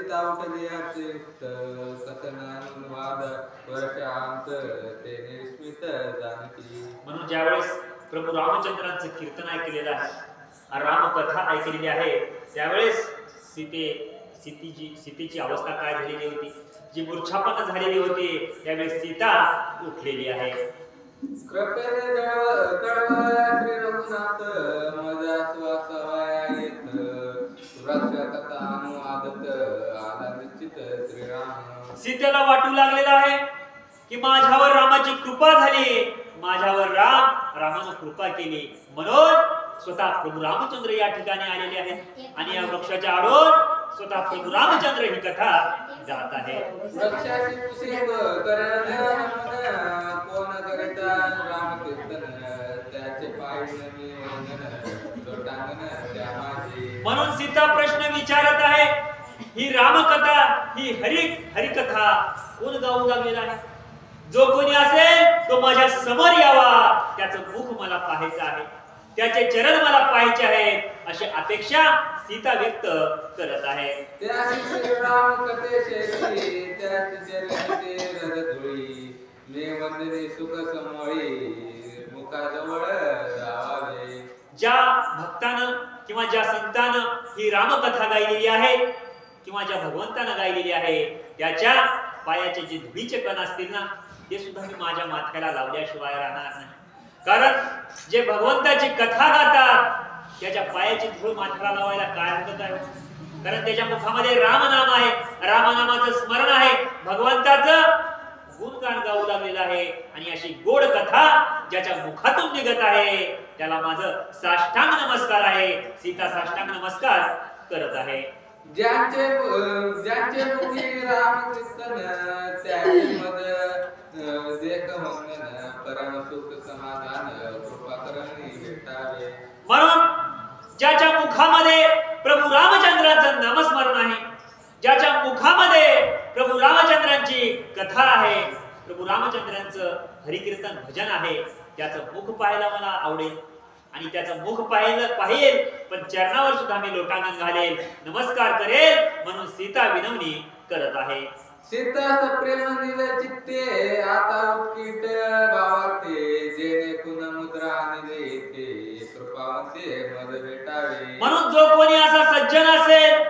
सीता उठली अतिरिक्त कथनानुवाद वर्षांत ते निस्मित जानकी. म्हणून ज्यावेळेस प्रभू रामचंद्रांचं कीर्तन ऐकलेलं आहे, रामकथा ऐकलेली आहे, त्यावेळेस सीतेची अवस्था काय झालेली होती, जी मूर्छापन्न झालेली होती, त्यावेळेस सीता उठलेली आहे. कृपेने कळवा श्री रघुनाथ माझा स्वासवाया येत सुरक्षा कथा अनुवादत आला निश्चित श्रीराम. सीतेला वाटू लागलेला आहे की माझ्यावर रामाची कृपा झाली, माझ्यावर रामानं कृपा केली, म्हणून स्वतः प्रभू रामचंद्र या ठिकाणी आलेले आहेत आणि या वृक्षाच्या आडून स्वतः प्रभू रामचंद्र ही कथा जात आहे. वृक्षाची कुशीब करण्याला कोण करिता राम कीर्तन त्याचे पाय नमी लोटांगण त्या माझे. म्हणून सीता प्रश्न विचारत आहे, ही रामकथा, ही हरिकथा कोण गाऊ लागलेला आहे? जो कोणी असेल तो माझ्या समोर यावा, त्याचं मुख मला पाहायचं आहे, त्याचे चरण मला पाहायचे आहेत, अशी अपेक्षा सीता व्यक्त करत आहे. त्या श्रीराम कथेशी त्याची चरणी रजधुळी मे वंदने सुख समोळी मुखाजवळ जावावे. ज्या भक्तानं किंवा ज्या संतानं ही रामकथा गायलेली आहे किंवा ज्या भगवंतानं गायलेली आहे, त्याच्या पायाचे जे धुळीचे कण असतील ना, ते सुद्धा मी माझ्या माथ्याला लावल्याशिवाय राहणार नाही. कारण जे भगवंताची कथा गातात त्याच्या पायाची धूळ माथ्याला लावायला काय हरकत आहे? कारण त्याच्या मुखामध्ये रामनाम आहे, रामनामाचं स्मरण आहे, भगवंताचं गुणगान गाऊ लागलेलं आहे, आणि अशी गोड कथा ज्याच्या मुखातून निघत आहे त्याला माझं साष्टांग नमस्कार आहे. सीता साष्टांग नमस्कार करत आहे. ज्यांचे मुखी राम कीर्तन त्याचे मद देख म्हणन परम सुख समाधान कृपा करणी भेटावे. म्हणून ज्याच्या मुखामध्ये प्रभू रामचंद्राचं नामस्मरण आहे, ज्याच्या मुखामध्ये प्रभू रामचंद्रांची कथा आहे, प्रभू रामचंद्रांचं हरिकीर्तन भजन आहे, त्याचं मुख पाहायला मला आवडेल आणि त्याचं मुख पाहिल पण चरणावर सुद्धा मी लोटांगण घालेल, नमस्कार करेल, म्हणून सीता विनवणी करत आहे. सीताच प्रेम निल चित्ते आता उत्कीट भावाते जेणे कुण मुद्रा निले ते कृपावते मद भेटावे. म्हणून जो कोणी असा सज्जन असेल,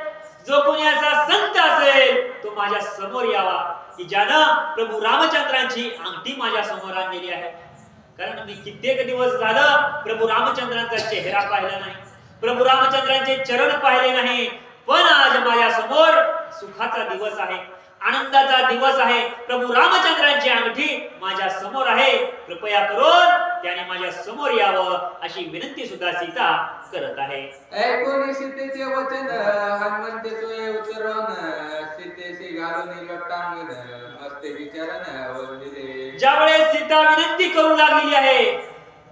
जो कोणी असा संत असेल, तो माझ्या समोर यावा की ज्यानं प्रभू रामचंद्रांची अंगठी माझ्या समोर आणलेली आहे. कारण मी कित्येक दिवस झालं प्रभू रामचंद्रांचा चेहरा पाहिला नाही, प्रभू रामचंद्रांचे चरण पाहिले नाही, पण आज माझ्या समोर सुखाचा दिवस आहे, आनंदाचा दिवस आहे. प्रभू रामचंद्रांची अंगठी माझ्या समोर आहे, कृपया करून त्याने माझ्या समोर यावं अशी विनंती सुद्धा सीता करत आहे. ऐकून सीतेचे वचन हनुमंत सोय उतरवून सीतेशी घालून लोटांगण मस्ते विचारण वंदिले. ज्यावेळेस सीता विनंती करू लागलेली आहे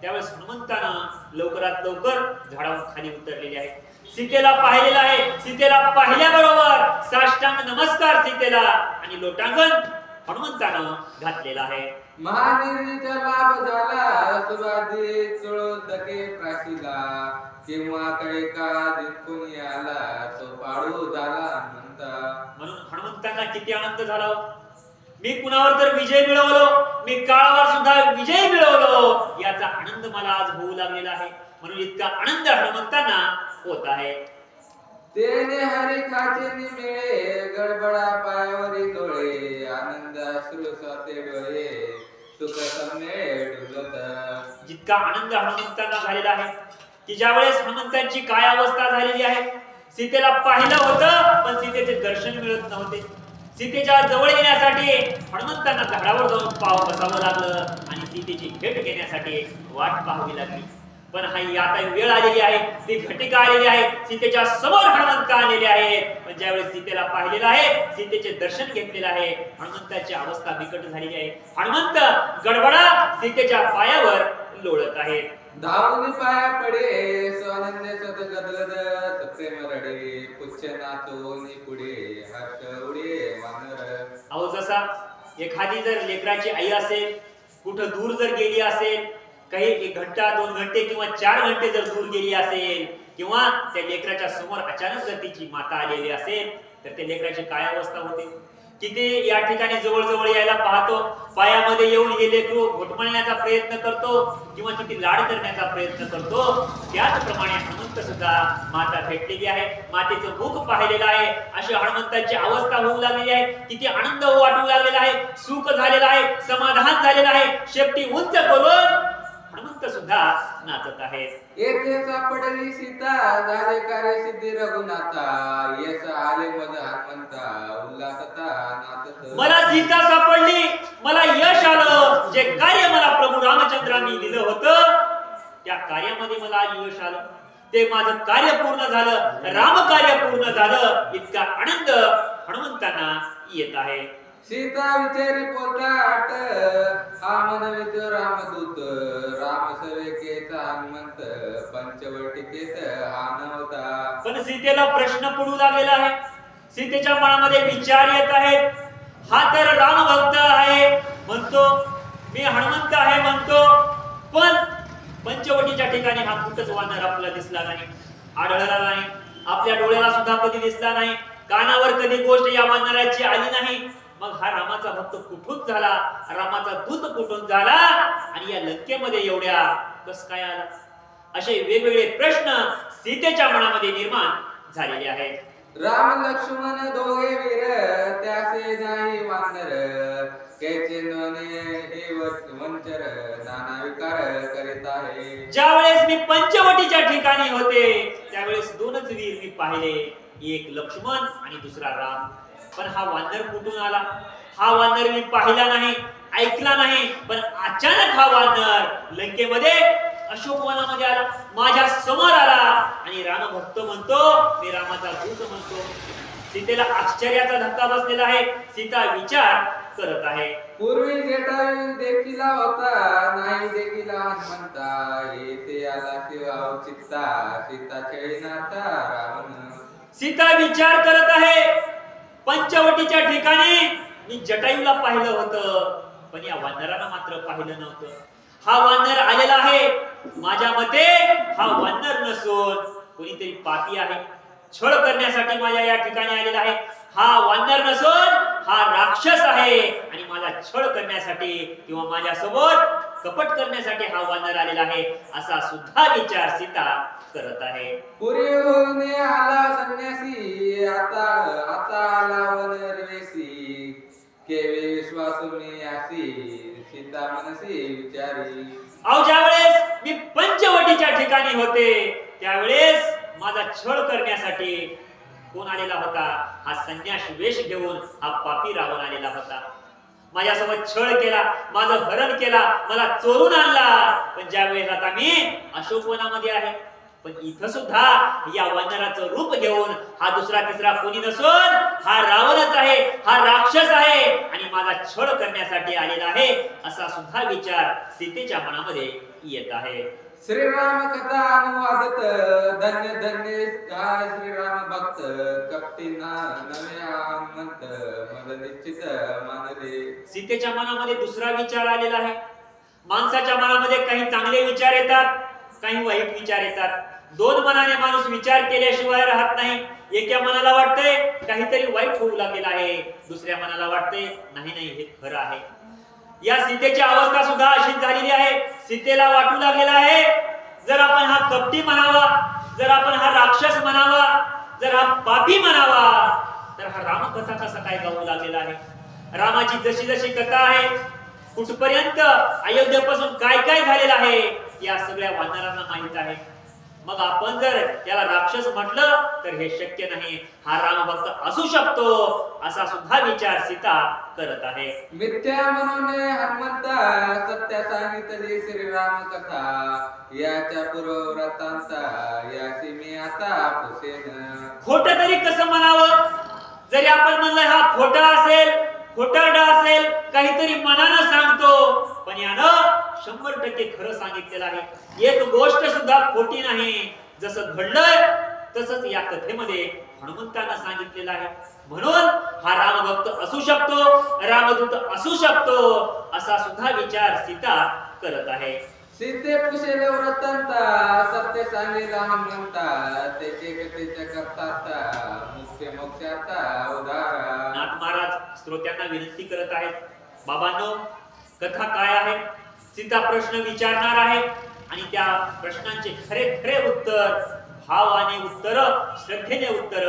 त्यावेळेस हनुमंतानं लवकरात लवकर झाडावर खाली उतरलेली आहे. सीतेला पाहिलेला आहे, सीतेला पाहिल्याबरोबर साष्टांग नमस्कार सीतेला आणि लोटांगण हनुमंतानं घातलेला आहे. महानिरीचा लाभ झाला सुवादी चुळोदके प्राशीला किंवा कडे का जिंकून आला तो पाळू झाला म्हणता. म्हणून हनुमंतांना किती आनंद झाला. मी कुणावर तर विजय मिळवलो, मी काळावर सुद्धा विजय मिळवलो, याचा आनंद मला आज होऊ लागलेला आहे. म्हणून इतका आनंद हनुमंतांना होत आहे. तेने हरी खाचे निमिळे गडबडा पायावरी डोळे आनंद अश्रू साते डोळे सुख सम्मेळ डुलत. जितका आनंद हनुमंतांना झालेला आहे की ज्यावेळेस हनुमंतांची काय अवस्था झालेली आहे, सीतेला पाहिलं होतं पण सीतेचे दर्शन मिळत नव्हते. सीतेच्या जवळ येण्यासाठी हनुमंतांना झाडावर जाऊन पाव बसावं लागलं आणि सीतेची भेट घेण्यासाठी वाट पाहावी लागली. पण ही आता वेळ आलेली आहे, ती घटिका आलेली आहे, सीतेच्या समोर हनुमंत आलेले आहेत. पण ज्यावेळेस सीतेला पाहिलेलं आहे, सीतेचे दर्शन घेतलेलं आहे, हनुमंताची अवस्था बिकट झालेली आहे. हनुमंत गडबडा सीतेच्या पायावर लोळत आहेत. धावून पाया पडे स्वानंद सत गदगद सप्रेम रडे पुच्छ नाचोनी पुढे हर्ष उडे वानर. अहो जसा एखादी जर लेकराची आई असेल, कुठं दूर जर गेली असेल, काही 1 घंटा 2 घंटे किंवा 4 घंटे जर दूर गेली असेल, किंवा त्या लेकराच्या समोर अचानक जर तिची माता आलेली असेल, तर ते लेकराची काय अवस्था होते? किती या ठिकाणी जवळ यायला पाहतो, पायामध्ये येऊन हे लेकरू घोटमळण्याचा प्रयत्न करतो किंवा किती लाड करण्याचा प्रयत्न करतो. त्याचप्रमाणे हनुमंत सुद्धा माता भेटलेली आहे, मातेचं मुख पाहिलेलं आहे, अशी हनुमंताची अवस्था होऊ लागलेली आहे. किती आनंद वाटू लागलेला आहे, सुख झालेला आहे, समाधान झालेलं आहे. शेपटी उंच करून हनुमंत सुद्धा नाचत आहेत. येथे सापडली सीता, झाले कार्य सिद्धी रघुनाथा, यश आले मद हनुमंता, उल्हासता नाचत. मला सीता सापडली, मला यश आलं. जे कार्य मला प्रभू रामचंद्रांनी दिलं होतं त्या कार्यामध्ये मला आज यश आलं. ते माझं कार्य पूर्ण झालं, राम कार्य पूर्ण झालं. इतका आनंद हनुमंतांना येत आहे. सीता विचारी पोटाट, हा मनवित रामदूत, राम सेवकेचा हनुमंत, पंचवटिकेत हा नव्हता. पण सीतेला प्रश्न पडू लागलेला आहे. सीतेच्या मनामध्ये विचार येत आहेत. हा तर राम भक्त आहे म्हणतो, मी हनुमंत आहे म्हणतो, पण पंचवटीच्या ठिकाणी हा कुठंच वानर आपल्याला दिसला नाही, आढळला नाही. आपल्या डोळ्याला सुद्धा कधी दिसला नाही, कानावर कधी गोष्ट या वानराची आली नाही. मग हा रामाचा भक्त कुठून झाला, रामाचा दूत कुठून झाला आणि या लंकेमध्ये एवढ्या कस काय आला? असे वेगवेगळे प्रश्न सीतेच्या मनामध्ये निर्माण झालेले आहेत. राम लक्ष्मण दोघे वीर, त्यासे नाही वानर, कैचे नने हे वंचर, नाना विकार करीत आहे. ज्यावेळेस मी पंचवटीच्या ठिकाणी होते त्यावेळेस दोनच वीर मी पाहिले, एक लक्ष्मण आणि दुसरा राम. पण हा वानर कुठून आला? हा वानर मी पाहिला नाही, ऐकला नाही, पण अचानक हा वानर लंकेमध्ये अशोकवनामध्ये आला, माझ्या समोर आला आणि रामभक्त म्हणतो, मी रामाचा दूत म्हणतो. सीतेला आश्चर्याचा धक्का बसलेला आहे. सीता विचार करत आहे. पूर्वी जटायू देखिला होता, नाही देखिला हनुमंता, येथे आला शिवा चित्ता, सीता खेळीनाता रावण. सीता विचार करत आहे. पंचवटीच्या ठिकाणी मी जटायूला पाहिलं होतं, पण या वानराला मात्र पाहिलं नव्हतं. हा वानर आलेला आहे, माझ्या मते हा वानर नसून कोणीतरी पापी आहे, छळ करण्यासाठी माझ्या या ठिकाणी आलेला आहे. हा वानर नसून हा राक्षस आहे आणि माझा छळ करण्यासाठी किंवा माझ्या सोबत कपट करण्यासाठी हा वानर आलेला आहे, असा सुद्धा विचार सीता करत आहे. पूर्वी आला संन्यासी, आता आला वनरवेसी, केवे विश्वास मी आसी, सीता मनसी विचारी. अहो, ज्यावेळेस मी पंचवटीच्या ठिकाणी होते त्यावेळेस माझा छळ करण्यासाठी कोण आलेला होता? हा संन्यास वेश घेऊन हा पापी रावण आलेला होता. माझ्यासोबत छळ केला, माझं हरण केला, मला चोरून आणला. पण ज्यावेळेस आता मी अशोकवनामध्ये आहे, पण इथं सुद्धा या वानराचं रूप घेऊन हा दुसरा तिसरा कोणी नसून हा रावणच आहे, हा राक्षस आहे आणि माझा छळ करण्यासाठी आलेला आहे, असा सुद्धा विचार सीतेच्या मनामध्ये येत आहे. श्रीराम कथा अनुवादत, धन्य धन्य श्रीराम भक्त, कपटीना नवे हनुमंत, मद निश्चित मानले. सीतेच्या मनामध्ये दुसरा विचार आलेला आहे. माणसाच्या मनामध्ये काही चांगले विचार येतात, काही वाईट विचार येतात. दोन मनाने माणूस विचार केल्याशिवाय राहत नाही. एका मनाला वाटतंय काहीतरी वाईट होऊ लागलेलं आहे, दुसऱ्या मनाला वाटतंय नाही हे खरं आहे. या सीतेची अवस्था सुद्धा अशीच झालेली आहे. सीतेला वाटू लागलेला आहे, जर आपण हा कपटी म्हणावा, जर आपण हा राक्षस म्हणावा, जर हा पापी म्हणावा, तर हा रामकथा कसा काय गाऊ लागलेला आहे. रामाची जशी जशी कथा आहे, कुठपर्यंत अयोध्येपासून काय काय झालेलं आहे, या सगळ्या वानरांना माहित आहे. मग आपण जर त्याला राक्षस म्हटलं तर हे शक्य नाही, हा रामभक्त असू शकतो, असा सुद्धा विचार सीता करत आहे. मिथ्या म्हणून हनुमंता, सत्य सांगितली श्रीराम कथा, याच्या पूर्वव्रतांता याची मी आता पुसेन. खोट तरी कसं म्हणावं? जरी आपण म्हणलं हा खोटा असेल, खोटारडा असेल, काहीतरी मनानं सांगतो, पण यानं 100% खरं सांगितलेलं आहे. एक गोष्ट सुद्धा खोटी नाही. जसं घडलंय तसंच या कथेमध्ये हनुमंतांना सांगितलेलं आहे. म्हणून हा रामभक्त असू शकतो, रामदूत असू शकतो, असा सुद्धा विचार सीता करत आहे. सीते पुसेले व्रतांता, सत्य सांगितला हनुमंता, त्याचे कथेच्या करता मुख्य मुख्य मोक्षाचा उदारा. नाथ महाराज श्रोत्यांना विनंती करत आहेत, बाबांनो कथा काय आहे? सीता प्रश्न विचारणार आहे आणि त्या प्रश्नांचे खरे खरे उत्तर, भावाने उत्तर, श्रद्धेने उत्तर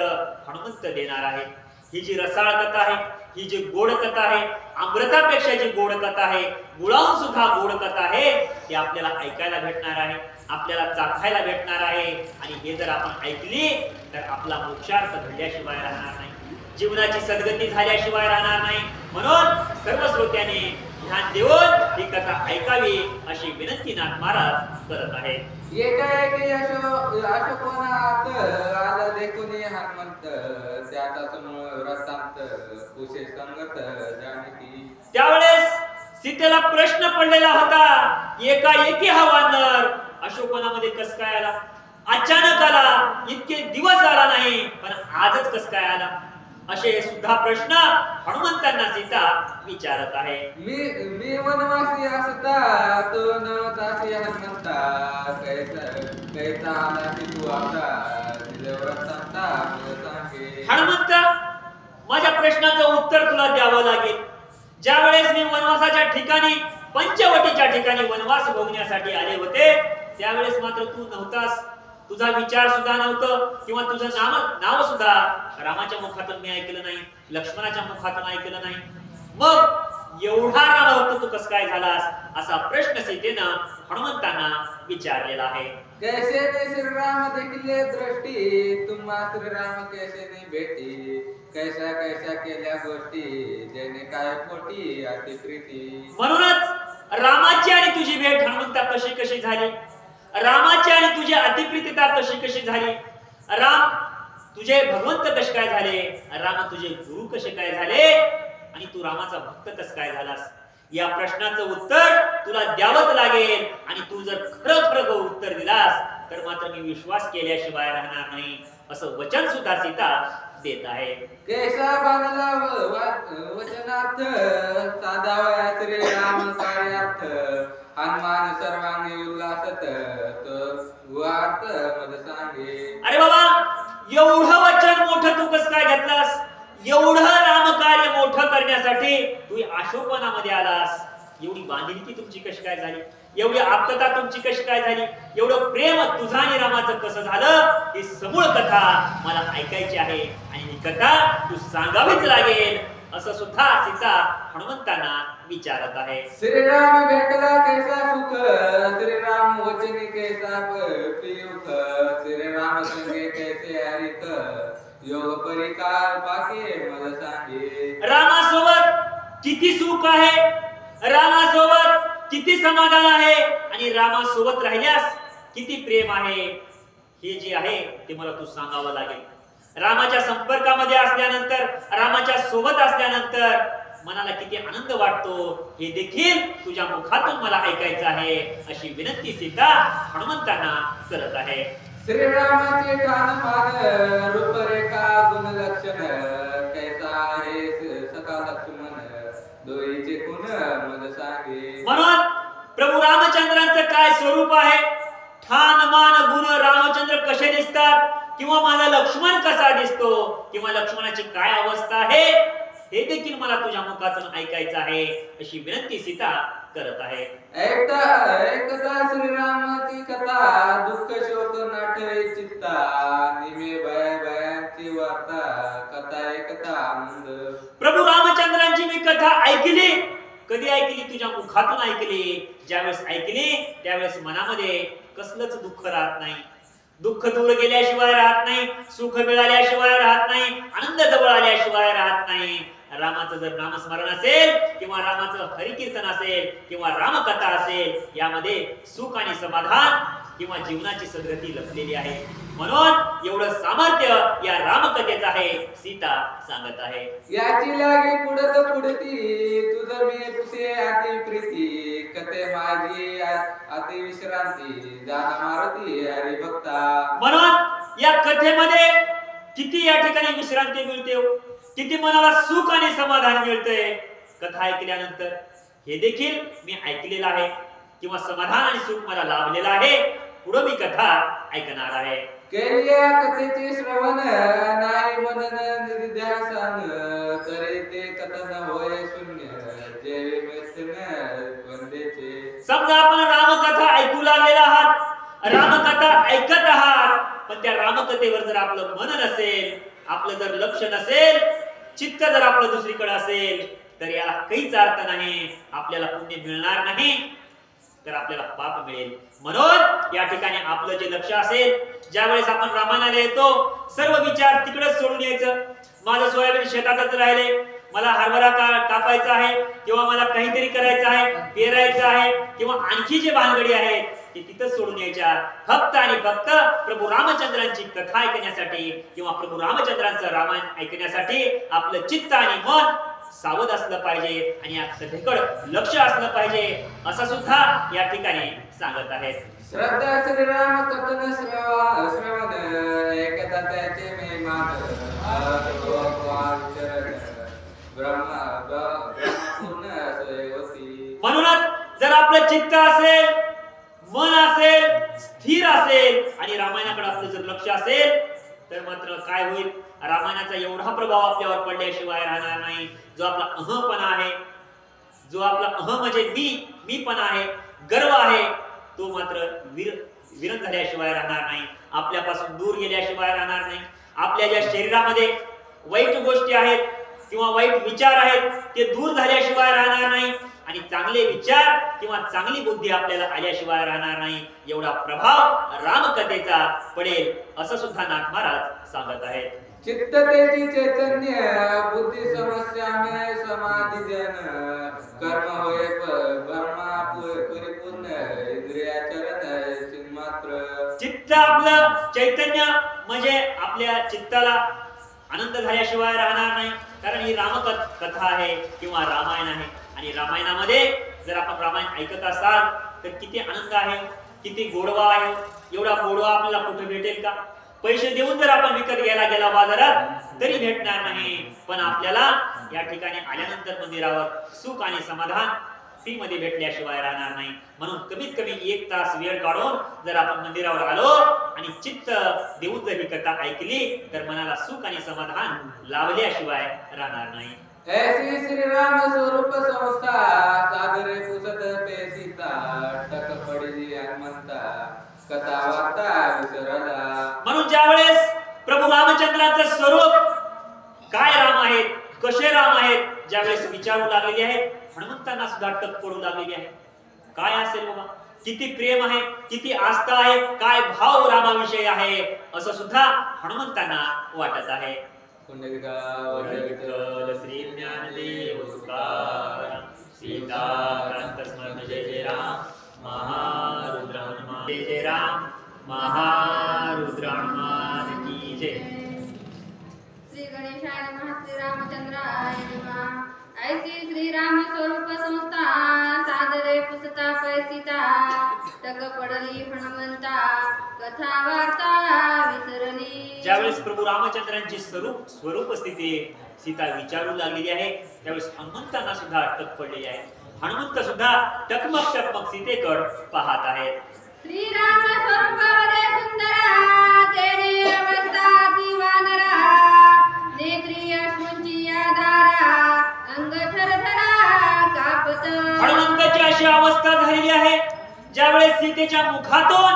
हनुमंत देणार आहे. ही जी रसाळ कथा आहे, ही जी गोड कथा आहे, अमृतापेक्षा जी गोड कथा आहे, गुळाहून सुद्धा गोड कथा आहे, ती आपल्याला ऐकायला भेटणार आहे, आपल्याला चाखायला भेटणार आहे. आणि हे जर आपण ऐकली तर आपला मोक्षार्थ घडल्याशिवाय राहणार नाही, जीवनाची सद्गती झाल्याशिवाय राहणार नाही. म्हणून सर्व श्रोत्याने ध्यान देऊन ही कथा ऐकावी अशी विनंती नाथ महाराज करत आहेत. एकाएकी अशोकोनात आला देखुनी हनुमंत, त्याचा समूळ रसांत कुशे संगत जानकी. त्यावेळेस सीतेला प्रश्न पडलेला होता, एकाएकी हा वानर अशोकवनामध्ये कस काय आला? अचानक आला, इतके दिवस आला नाही, पण आजच कस काय आला? असे सुद्धा प्रश्न हनुमंतांना सीता विचारत आहे. मी वनवासी असता तो नवतासी हनुमंता, कैसा आला की तू आता रसांता सांगे. हनुमंत, माझ्या प्रश्नाचं उत्तर तुला द्यावं लागेल. ज्या वेळेस मी वनवासाच्या ठिकाणी, पंचवटीच्या ठिकाणी वनवास भोगण्यासाठी आले होते, त्यावेळेस मात्र तू नव्हतास. तुझा विचार सुद्धा नव्हतं किंवा तुझं नाव सुद्धा रामाच्या मुखातून मी ऐकलं नाही, लक्ष्मणाच्या मुखातून ऐकलं नाही. मग एवढा रामभक्त तू कस काय झालास? असा प्रश्न सीतेनं हनुमंतांना विचारलेला आहे. कैसे ने श्रीराम देखिले दृष्टी, तुम्हा श्रीराम कैसे ने भेटी, कैसा कैसा केल्या गोष्टी, जेणे काय पोटी अति प्रीती. म्हणूनच रामाची आणि तुझी भेट हनुमंता कशी कशी झाली? रामाची आणि तुझी अतिप्रीतिता कशी कशी झाली? राम तुझे भगवंत कसे काय झाले? राम तुझे गुरु कसे काय झाले? आणि तू रामाचा भक्त कस काय झालास? या प्रश्नाचं उत्तर तुला द्यावंच लागेल. आणि तू जर खरं खरं उत्तर दिलास तर मात्र मी विश्वास केल्याशिवाय राहणार नाही, असं वचन सुद्धा सीता देत आहे. कैसा बांधला वचनार्थ, साधावया श्रीराम कार्यार्थ, हनुमान सर्वांनी उल्हासत, वार्त मद सांगे. अरे बाबा, एवढं वचन मोठं तू कस काय घेतलास? एवढं रामकार्य मोठं करण्यासाठी तू अशोकवनामध्ये आलास. एवढी बांधिलकी तुमची कशी काय झाली? एवढी आप्तता तुमची कशी काय झाली? एवढं प्रेम तुझा आणि रामाचं कसं झालं? ही समूळ कथा मला ऐकायची आहे आणि ही कथा तू सांगावीच लागेल, असं सुद्धा सीता हनुमंतांना विचारत आहे. श्रीराम भेटला कैसा सुख, श्रीराम वचनी कैसा पियुख, श्रीराम संगे कैसे हरित, योग परिकार पाके मला सांगे. रामासोबत किती सुख आहे, रामासोबत किती समाधान आहे आणि रामासोबत राहिल्यास किती प्रेम आहे, हे जे आहे ते मला तू सांगावं लागेल. रामाच्या संपर्कामध्ये असल्यानंतर, रामाच्या सोबत असल्यानंतर मनाला किती आनंद वाटतो हे देखील तुझ्या मुखातून मला ऐकायचं आहे, अशी विनंती सीता हनुमंतांना करत आहे. श्रीरामाचे ठाण मान, रूपरेखा गुण लक्षण, कैसा आहे सखा लक्ष्मण, दोईचे गुण मद सांगे. म्हणून प्रभू रामचंद्रांचं काय स्वरूप आहे, ठाण मान गुण रामचंद्र कसे दिसतात, किंवा माझा लक्ष्मण कसा दिसतो, किंवा लक्ष्मणाची काय अवस्था आहे, हे देखील मला तुझ्या मुखातून ऐकायचं आहे, अशी विनंती सीता करत आहे. एकदा श्रीरामाची कथा, दुःख शोक नाटे चित्ता, निमे भयांची वार्ता, कथा एकता आनंद. प्रभू रामचंद्रांची मी कथा ऐकली. कधी ऐकली? तुझ्या मुखातून ऐकली. ज्यावेळेस ऐकली त्यावेळेस मनामध्ये कसलंच दुःख राहत नाही, दुःख दूर गेल्याशिवाय राहत नाही, सुख मिळाल्याशिवाय राहत नाही, आनंद जवळ आल्याशिवाय राहत नाही. रामाचं जर नामस्मरण असेल किंवा रामाचं हरिकीर्तन असेल किंवा रामकथा असेल, यामध्ये सुख आणि समाधान किंवा जीवनाची सद्गती लपलेली आहे. म्हणून एवढं सामर्थ्य या रामकथेचं आहे, सीता सांगत आहे. याची लागे पुढत पुढती, तुझ मी तुझे अति प्रीती, कथे माझी अति विश्रांती, जाना मारुती हरी भक्ता. म्हणून या कथेमध्ये किती या ठिकाणी विश्रांती मिळते, किती मनाला सुख आणि समाधान मिळते कथा ऐकल्यानंतर. हे देखील मी ऐकलेलं आहे किंवा समाधान आणि सुख मला लाभलेलं आहे. पुढे मी कथा ऐकणार आहे. केलिया कथेचे श्रवण नाही मनन निध्यासन तरी ते कथन होय शून्य जे मैत्रीण वंदेचे. समजा आपण रामकथा ऐकू लागलेला आहात, रामकथा ऐकत आहात, पण त्या रामकथेवर जर आपलं मन नसेल, आपलं जर लक्ष नसेल, चित्त जर आपलं दुसरीकडे असेल, तर याला काहीच अर्थ नाही, आपल्याला पुण्य मिळणार नाही, तर आपल्याला पाप मिळेल. म्हणून या ठिकाणी आपलं जे लक्ष असेल, ज्या वेळेस आपण रामायणाला येतो, सर्व विचार तिकडेच सोडून यायचं. माझं सोयाबीन शेतातच राहिले, मला हरभरा कापायचा आहे, किंवा मला काहीतरी करायचं आहे, पेरायचं आहे, किंवा आणखी जे भानगडी आहेत ते तिथंच सोडून यायच्या. फक्त आणि फक्त प्रभू रामचंद्रांची कथा ऐकण्यासाठी किंवा प्रभू रामचंद्रांचं रामायण ऐकण्यासाठी आपलं चित्त आणि मन सावध असलं पाहिजे आणि या कथेकडे लक्ष असलं पाहिजे, असं सुद्धा या ठिकाणी सांगत आहेत. श्रद्धा श्रीराम कथन श्रवण एकता त्याचे महिमान म्हणूनच जर आपलं चित्त असेल, मन असेल, स्थिर असेल आणि रामायणाकडे आपलं जर लक्ष असेल, तर मात्र काय होईल, रामायणाचा एवढा प्रभाव आपल्यावर पडल्याशिवाय राहणार नाही. जो आपला अहंपणा आहे, जो आपला अहं म्हणजे मीपणा आहे, गर्व आहे, तो मात्र विरत झाल्याशिवाय राहणार नाही, आपल्यापासून दूर गेल्याशिवाय राहणार नाही. आपल्या ज्या शरीरामध्ये वाईट गोष्टी आहेत किंवा वाईट विचार आहेत ते दूर झाल्याशिवाय राहणार नाही, आणि चांगले विचार किंवा चांगली बुद्धी आपल्याला आल्याशिवाय राहणार नाही. एवढा प्रभाव रामकथेचा पडेल, असं सुद्धा नाथ महाराज सांगत आहेत. चित्त तेजी चैतन्य बुद्धी समस्या में समाधि जन कर्म होय कर्मा परिपूर्ण इंद्रियाचरण चिन्मात्र. चित्त आपलं चैतन्य म्हणजे आपल्या चित्ताला आनंद झाल्याशिवाय राहणार नाही, कारण ही रामकथा आहे किंवा रामायण आहे. आणि रामायणामध्ये जर आपण रामायण ऐकत असाल तर किती आनंद आहे, किती गोडवा आहे. एवढा गोडवा आपल्याला कुठे भेटेल का? पैसे देऊन जर आपण विकत घ्यायला गेला बाजारात तरी भेटणार नाही. पण आपल्याला या ठिकाणी आल्यानंतर मंदिरावर सुख आणि समाधान फ्री मध्ये भेटल्याशिवाय राहणार नाही. म्हणून कमीत कमी 1 तास वेळ काढून जर आपण मंदिरावर आलो आणि चित्त देऊन जर ही कथा ऐकली तर मनाला सुख आणि समाधान लाभल्याशिवाय राहणार नाही. ऐसी श्रीराम स्वरूप संस्था सागरे पुसत पे सीता टक पडली हनुमंता कथा वार्ता विसरला. म्हणून ज्यावेळेस प्रभू रामचंद्राचं स्वरूप काय राम आहेत, कसे राम आहेत, ज्यावेळेस विचारू लागलेले आहेत, हनुमंतांना सुद्धा टक पडू लागलेली आहे. काय असेल बाबा, किती प्रेम आहे, किती आस्था आहे, काय भाव रामाविषयी आहे, असं सुद्धा हनुमंतांना वाटत आहे. श्री ज्ञानदेव तुकाराम सीताकांत स्मरण जय जय राम महारुद्र हनुमान जय जय राम महारुद्र हनुमान की जय. श्री गणेशाय नमः. श्री रामचंद्राय नमः. ऐसी श्री राम स्वरूप संस्था सादरे पुसता पैसीता टक पडली हनुमंता कथा वार्ता विसरली. ज्यावेळेस प्रभू रामचंद्रांची स्वरूप स्थिती सीता विचारू लागलेली आहे, त्यावेळेस हनुमंतांना सुद्धा टक पडलेली आहे. हनुमंत सुद्धा टकमक सीतेकडे पाहत आहेत. श्री राम स्वरूपावरे सुंदरा तेने अवस्था दिवानरा नेत्री अश्रूंची आधारा अंग थरथरा कापत. हनुमंताची अशी अवस्था झालेली आहे, ज्यावेळेस सीतेच्या मुखातून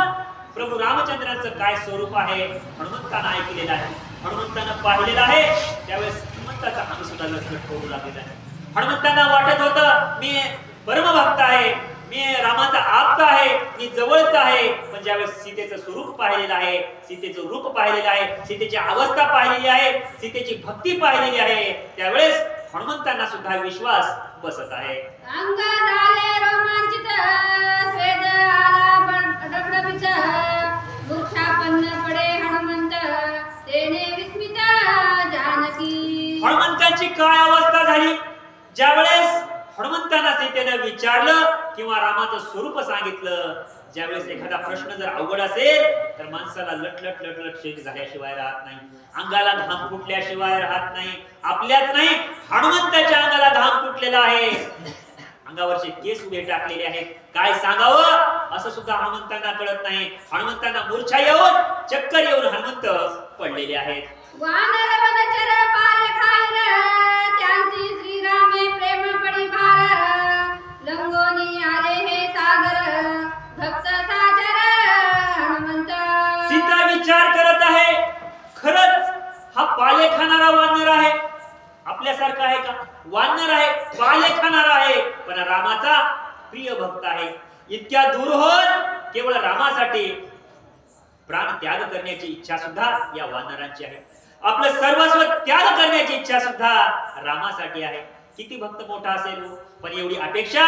प्रभू रामचंद्रांचं काय स्वरूप आहे हनुमंतांना ऐकलेलं आहे, हनुमंतांना पाहिलेलं आहे, त्यावेळेस हनुमंताचा अंग सुद्धा लटलट होऊ लागलेला आहे. हनुमंतांना वाटत होतं मी परमभक्त आहे, मी रामाचा आप्त आहे, मी जवळचा आहे. पण ज्यावेळेस सीतेचं स्वरूप पाहिलेलं आहे, सीतेचं रूप पाहिलेलं आहे, सीतेची अवस्था पाहिलेली आहे, सीतेची भक्ती पाहिलेली आहे, त्यावेळेस हनुमंतांना सुद्धा विश्वास बसत आहे. अंगात आले रोमांचित स्वेद आला डबडबित मूर्छापन्न पडे हनुमंत तेने विस्मित जानकी. हनुमंतांची काय अवस्था झाली, ज्यावेळेस हनुमंतांना सीतेनं विचारलं किंवा रामाचं स्वरूप सांगितलं. ज्यावेळेस एखादा प्रश्न जर अवघड असेल तर माणसाला लटलट शेक झाल्याशिवाय राहत नाही, अंगाला घाम फुटल्याशिवाय राहत नाही. आपल्याच नाही, हनुमंताच्या अंगाला घाम फुटलेला आहे. अंगावरचे केस उभे टाकलेले आहेत. काय सांगावं असं सुद्धा हनुमंतांना कळत नाही. हनुमंतांना मूर्छा येऊन चक्कर येऊन हनुमंत पडलेले आहेत. वानर वनचर पाले खाईर त्यांची श्रीरामे प्रेम पडी भार लंगोनी आले हे सागर भक्त साचर हनुमंत. सीता विचार करत आहे, खरंच हा पाले खाणारा वानर आहे, आपल्यासारखा आहे का? वानर आहे, पाले खाणारा आहे, पण रामाचा प्रिय भक्त आहे. इतक्या दूरहून केवळ रामासाठी प्राण त्याग करण्याची इच्छा सुद्धा या वानरांची आहे. आपलं सर्वस्व त्याग करण्याची इच्छा सुद्धा रामासाठी आहे. किती भक्त मोठा असेल, पण एवढी अपेक्षा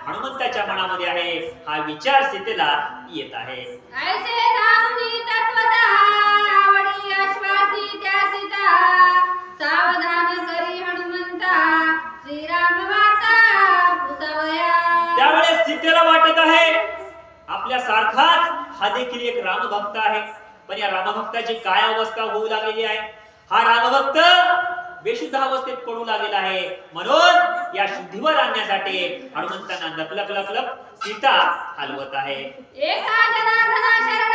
हनुमंताच्या मनामध्ये आहे. हा विचार सीतेला येत आहे. ऐसे जाणूनी तत्वता आवडी आश्वासी त्या सीता सावधान करी हनुमंता श्रीराम वार्ता पुसवया. त्यावेळेस सीतेला वाटत आहे आपल्या सारखाच हा देखील एक रामभक्त आहे, पण या रामभक्ताची काय अवस्था होऊ लागलेली आहे. हा रामभक्त बेशुद्ध अवस्थेत पडू लागलेला आहे. म्हणून या शुद्धीवर आणण्यासाठी हनुमंतांना नकलक लकलक सीता हलवत आहे. एका जनार्दना शरण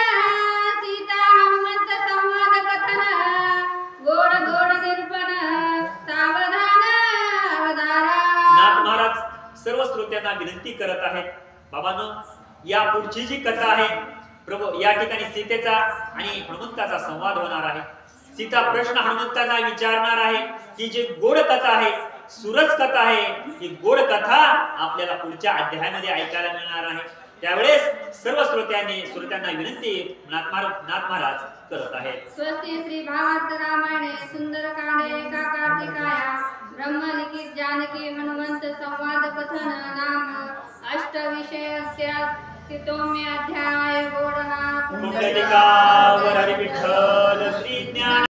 सीता हनुमंत संवाद कथन गोड गोड निरूपण सावधान अवधारा. नाथ महाराज सर्व श्रोत्यांना विनंती करत आहेत, बाबांनो या पुढची जी कथा आहे प्रभू, या ठिकाणी सीतेचा आणि हनुमंताचा संवाद होणार आहे. सीता प्रश्न हनुमंतांना विचारणार आहे. ही जी गोड कथा आहे, सुरज कथा आहे, ही गोड कथा आपल्याला पुढच्या अध्यायामध्ये ऐकायला मिळणार आहे. त्यावेळेस सर्व श्रोत्यांना विनंती नाथ महाराज करत आहेत. स्वस्ति श्री भागवत रामायणे सुंदर कांडे एका कार्तिकाया ब्रह्मलिखित जानकी हनुमंत संवाद कथन नाम अष्टविशेषोमे अध्याय गोड हा पुंडलिकावर हरी विठ्ठल श्री ज्ञान